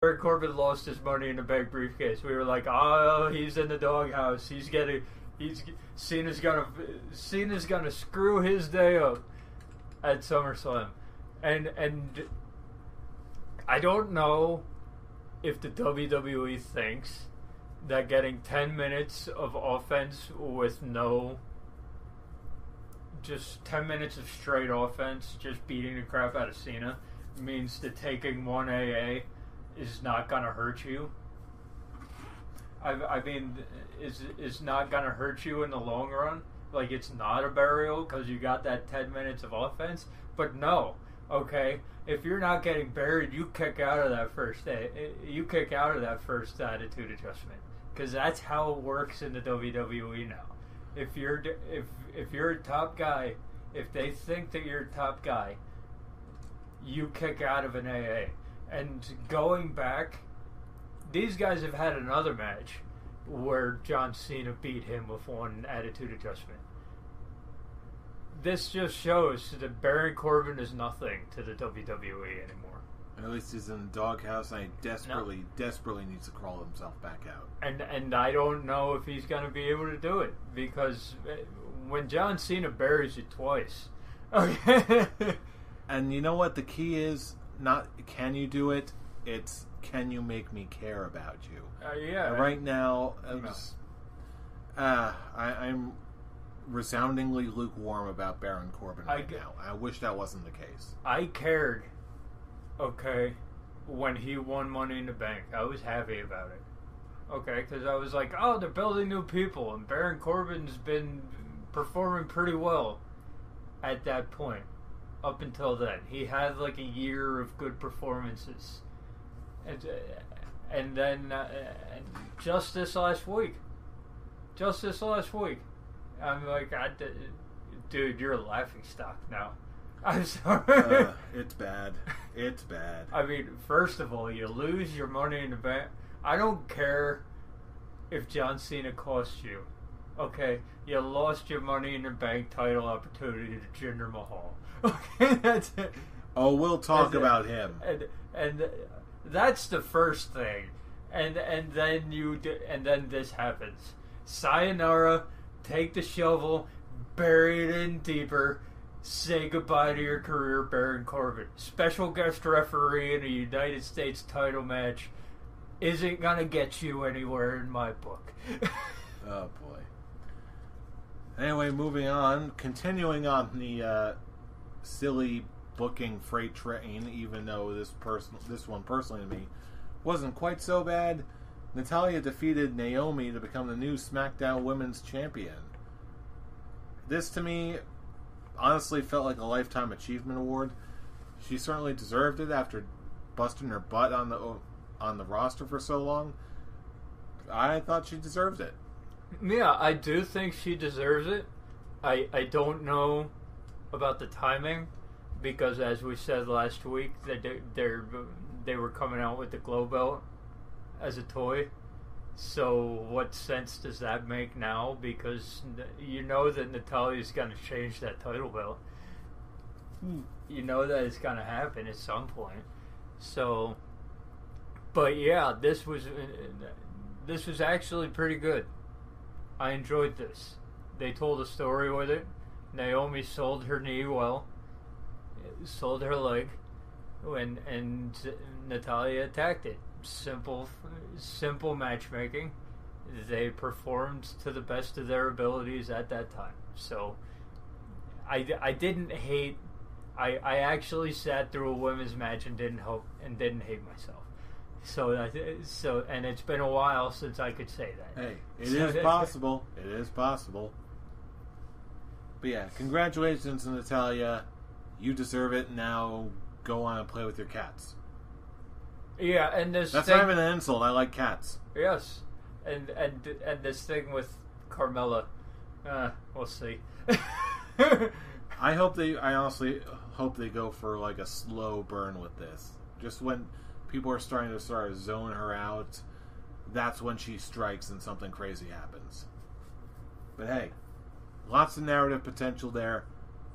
Baron Corbin lost his Money in the Bank briefcase, we were like, oh, he's in the doghouse. Cena's gonna screw his day up at SummerSlam. And I don't know if the WWE thinks that getting 10 minutes of offense with just 10 minutes of straight offense, just beating the crap out of Cena, means that taking 1 AA is not going to hurt you. I mean, is not going to hurt you in the long run. Like, it's not a burial because you got that 10 minutes of offense. But no, okay, if you're not getting buried, you kick out of that first day. You kick out of that first attitude adjustment, because that's how it works in the WWE now. If you're a top guy, if they think that you're a top guy, you kick out of an AA. And going back, these guys have had another match where John Cena beat him with one attitude adjustment. This just shows that Baron Corbin is nothing to the WWE anymore. At least he's in the doghouse, and he desperately needs to crawl himself back out. And I don't know if he's going to be able to do it, because when John Cena buries you twice, okay. And you know what the key is? Not can you do it? It's can you make me care about you? Yeah. Right now, I'm resoundingly lukewarm about Baron Corbin now. I wish that wasn't the case. I cared, okay, when he won Money in the Bank. I was happy about it, okay, because I was like, oh, they're building new people, and Baron Corbin's been performing pretty well at that point. Up until then, he had like a year of good performances, and then just this last week, I'm like, dude, you're a laughing stock now. I'm sorry. It's bad. It's bad. I mean, first of all, you lose your Money in the Bank. I don't care if John Cena cost you. Okay, you lost your Money in the Bank title opportunity to Jinder Mahal. Okay, that's it. Oh, we'll talk about him. And that's the first thing. And then this happens. Sayonara, take the shovel, bury it in deeper, say goodbye to your career, Baron Corbin. Special guest referee in a United States title match isn't gonna get you anywhere in my book. Oh boy. Anyway, moving on, continuing on the silly booking freight train, even though this one personally to me wasn't quite so bad. Natalya defeated Naomi to become the new SmackDown Women's Champion. This to me honestly felt like a Lifetime Achievement Award. She certainly deserved it after busting her butt on the roster for so long. I thought she deserved it. Yeah, I do think she deserves it. I don't know about the timing, because as we said last week, they were coming out with the Glow Belt as a toy. So what sense does that make now? Because you know that Natalya's going to change that title belt. You know that it's going to happen at some point. So, but yeah, this was actually pretty good. I enjoyed this. They told a story with it. Naomi sold her knee well, sold her leg, and Natalya attacked it. Simple matchmaking. They performed to the best of their abilities at that time. So I didn't hate. I actually sat through a women's match and didn't hate myself. So and it's been a while since I could say that. Hey, it is possible. It is possible. But yeah, congratulations, Natalya. You deserve it. Now go on and play with your cats. Yeah, and that's not even an insult. I like cats. Yes, and this thing with Carmella, we'll see. I honestly hope they go for like a slow burn with this. Just when people are starting to zone her out, that's when she strikes and something crazy happens. But hey, lots of narrative potential there.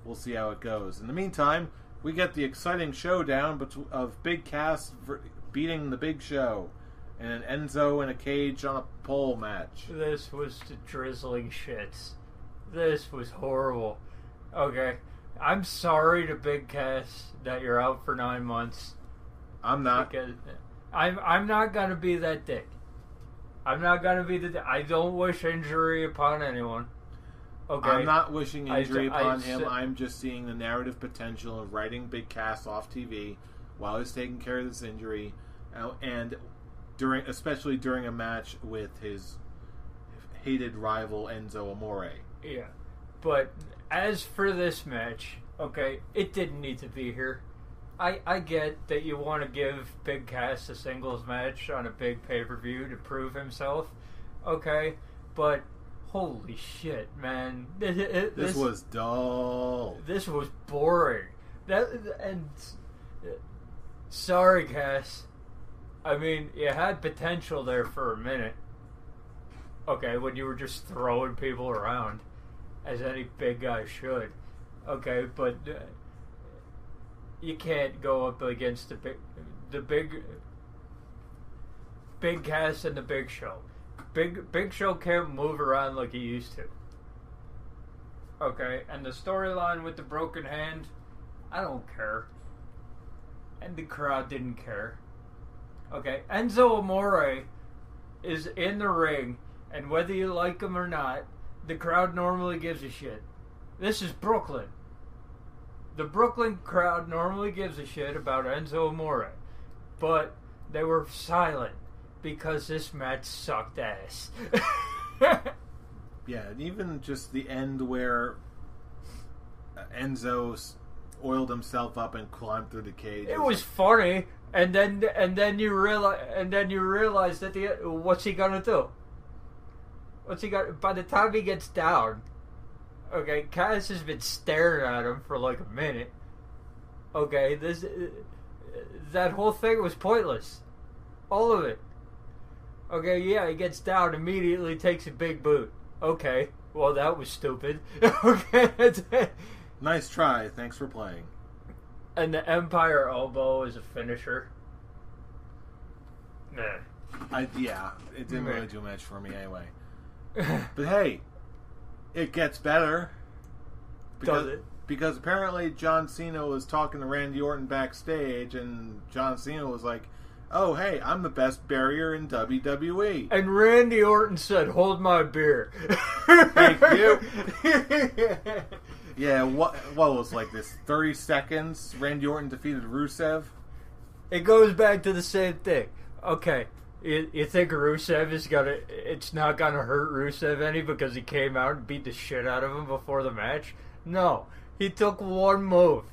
We'll see how it goes. In the meantime, we get the exciting showdown of Big Cass beating the Big Show, and Enzo in a cage on a pole match. This was the drizzling shits. This was horrible. Okay, I'm sorry to Big Cass that you're out for 9 months. I'm not. Because I'm not gonna be that dick. I'm not gonna be the. I don't wish injury upon anyone. Okay. I'm not wishing injury upon him. I'm just seeing the narrative potential of writing Big Cass off TV while he's taking care of this injury, and especially during a match with his hated rival Enzo Amore. Yeah, but as for this match, okay, it didn't need to be here. I get that you want to give Big Cass a singles match on a big pay-per-view to prove himself, okay, but holy shit, man. This was dull. This was boring. Sorry, Cass. I mean, you had potential there for a minute. Okay, when you were just throwing people around, as any big guy should. Okay, but you can't go up against the big Cass and the Big Show. Big Show can't move around like he used to. Okay, and the storyline with the broken hand, I don't care. And the crowd didn't care. Okay, Enzo Amore is in the ring, and whether you like him or not, the crowd normally gives a shit. This is Brooklyn. The Brooklyn crowd normally gives a shit about Enzo Amore, but they were silent because this match sucked ass. Yeah, and even just the end where Enzo oiled himself up and climbed through the cage. It was funny, and then you realize that what's he gonna do? By the time he gets down, okay, Cass has been staring at him for like a minute. Okay, that whole thing was pointless, all of it. Okay, yeah, he gets down, immediately takes a big boot. Okay, well that was stupid. Okay, nice try. Thanks for playing. And the Empire Elbow is a finisher. Nah. Yeah, it didn't really do much for me anyway. But hey, it gets better. Does it? Because apparently John Cena was talking to Randy Orton backstage, and John Cena was like, "Oh, hey, I'm the best barrier in WWE." And Randy Orton said, "Hold my beer." Thank you. Yeah, what was like this? 30 seconds. Randy Orton defeated Rusev. It goes back to the same thing. Okay, you think Rusev is gonna? It's not gonna hurt Rusev any because he came out and beat the shit out of him before the match? No, he took one move.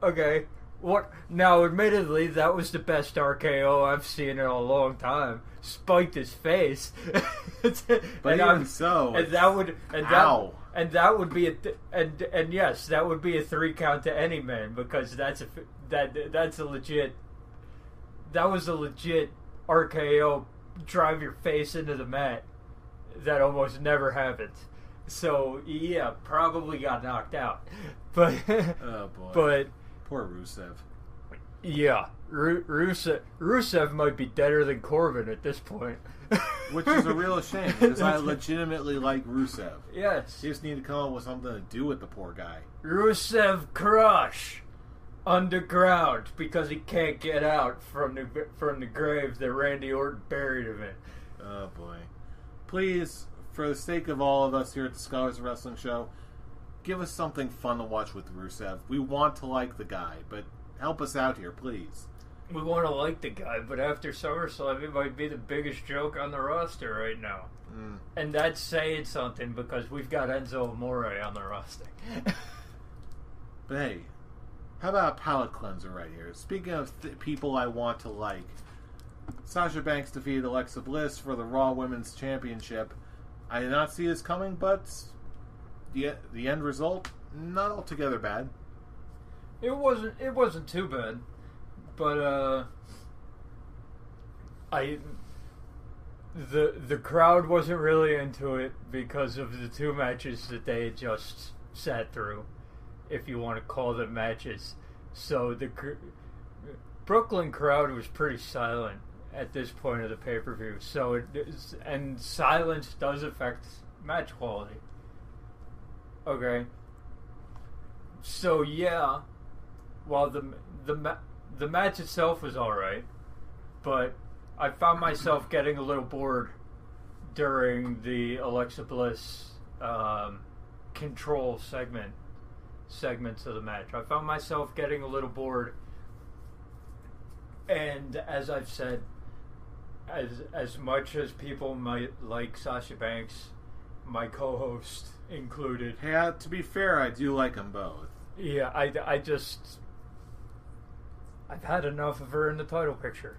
Okay, what? Now, admittedly, that was the best RKO I've seen in a long time. Spiked his face. But even so, and that would be and yes, that would be a 3 count to any man because that was a legit RKO, drive your face into the mat. That almost never happens. So yeah, probably got knocked out. But oh boy, but poor Rusev. Yeah, Rusev might be deader than Corbin at this point. Which is a real shame, because I legitimately like Rusev. Yes. You just need to come up with something to do with the poor guy. Rusev crush underground because he can't get out from the grave that Randy Orton buried him in. Oh boy. Please, for the sake of all of us here at the Scholars of Wrestling Show, give us something fun to watch with Rusev. We want to like the guy, but help us out here, please. We want to like the guy, but after SummerSlam, it might be the biggest joke on the roster right now. And that's saying something because we've got Enzo Amore on the roster. But hey, how about a palate cleanser right here? Speaking of people I want to like, Sasha Banks defeated Alexa Bliss for the Raw Women's Championship. I did not see this coming, but the end result, not altogether bad. It wasn't too bad, but the crowd wasn't really into it because of the 2 matches that they had just sat through, if you want to call them matches. So Brooklyn crowd was pretty silent at this point of the pay-per-view, so and silence does affect match quality. Okay. So yeah, while the match itself was all right, but I found myself getting a little bored during the Alexa Bliss control segments of the match. I found myself getting a little bored, and as I've said, as much as people might like Sasha Banks, my co-host included. Yeah, to be fair, I do like them both. Yeah, I've had enough of her in the title picture.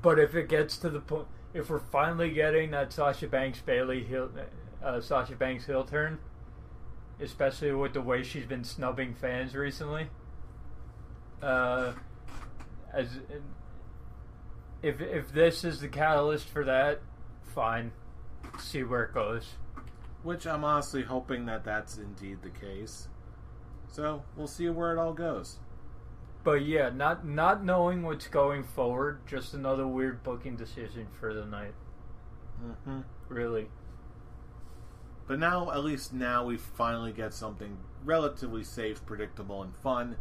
But if it gets to the point, if we're finally getting that Sasha Banks heel turn, especially with the way she's been snubbing fans recently, if this is the catalyst for that, fine. See where it goes. Which I'm honestly hoping that that's indeed the case. So we'll see where it all goes. But yeah, not knowing what's going forward, just another weird booking decision for the night. Mm-hmm. Really. But now, at least now, we finally get something relatively safe, predictable, and fun.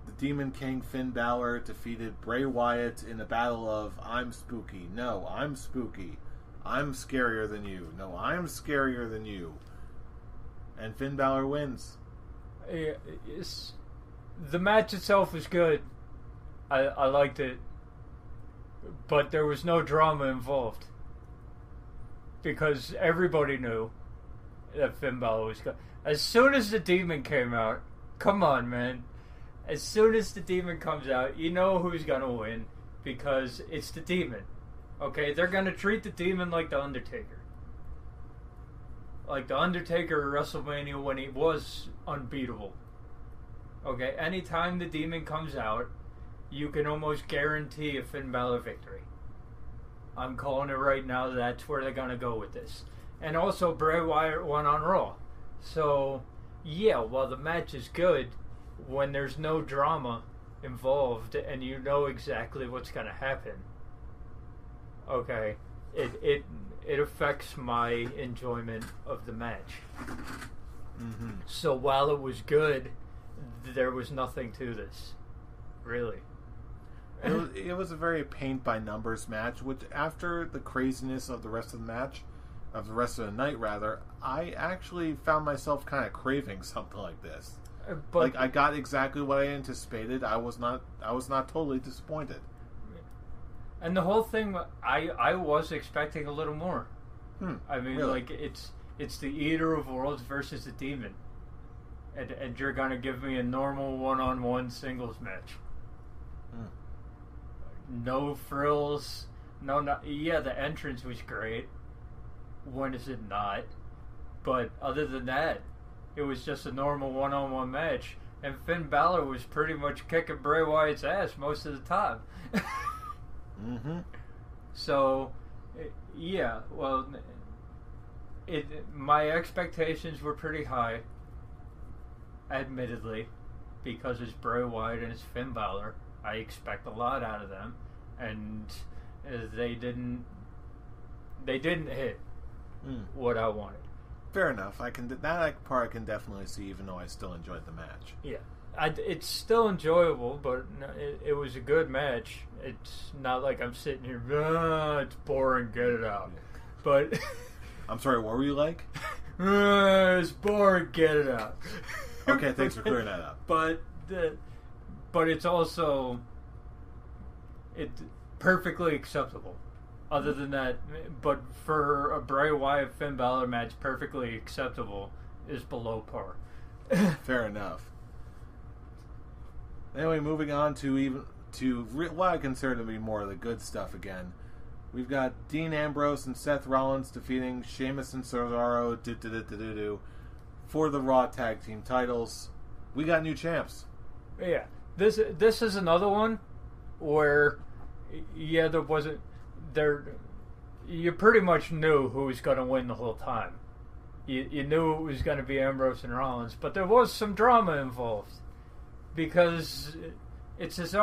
The Demon King Finn Balor defeated Bray Wyatt in a battle of I'm spooky. No, I'm spooky. I'm scarier than you. No, I'm scarier than you. And Finn Balor wins. The match itself was good. I liked it. But there was no drama involved. Because everybody knew that Finn Balor was good. As soon as the Demon came out, come on, man. As soon as the Demon comes out, you know who's going to win. Because it's the Demon. Okay? They're going to treat the Demon like the Undertaker. Like the Undertaker at WrestleMania when he was unbeatable. Okay? Anytime the Demon comes out, you can almost guarantee a Finn Balor victory. I'm calling it right now. That's where they're going to go with this. And also, Bray Wyatt won on Raw. So, yeah, while the match is good, when there's no drama involved and you know exactly what's going to happen, okay, it affects my enjoyment of the match. Mm-hmm. So while it was good, there was nothing to this. Really. It was a very paint-by-numbers match, which after the craziness of the rest of the match, of the rest of the night, rather, I actually found myself kind of craving something like this. But like, I got exactly what I anticipated. I was not totally disappointed. And the whole thing, I was expecting a little more. I mean, really? like, it's the Eater of Worlds versus the Demon. And you're going to give me a normal one-on-one singles match. No frills. Yeah, the entrance was great. When is it not? But other than that, it was just a normal one-on-one match. And Finn Balor was pretty much kicking Bray Wyatt's ass most of the time. Mm-hmm. So, yeah, well, my expectations were pretty high, admittedly, because it's Bray Wyatt and it's Finn Balor. I expect a lot out of them, and they didn't hit what I wanted. Fair enough. That part I can definitely see, even though I still enjoyed the match. Yeah, it's still enjoyable, but it was a good match. It's not like I'm sitting here, it's boring, get it out. But I'm sorry, what were you like? It's boring, get it out. Okay, thanks for clearing that up. But it's also perfectly acceptable. Other than that, but for a Bray Wyatt Finn Balor match, perfectly acceptable is below par. Fair enough. Anyway, moving on to what I consider to be more of the good stuff again. We've got Dean Ambrose and Seth Rollins defeating Sheamus and Cesaro for the Raw Tag Team titles. We got new champs. Yeah. This is another one where, yeah, you pretty much knew who was going to win the whole time. You knew it was going to be Ambrose and Rollins, but there was some drama involved. because it's his own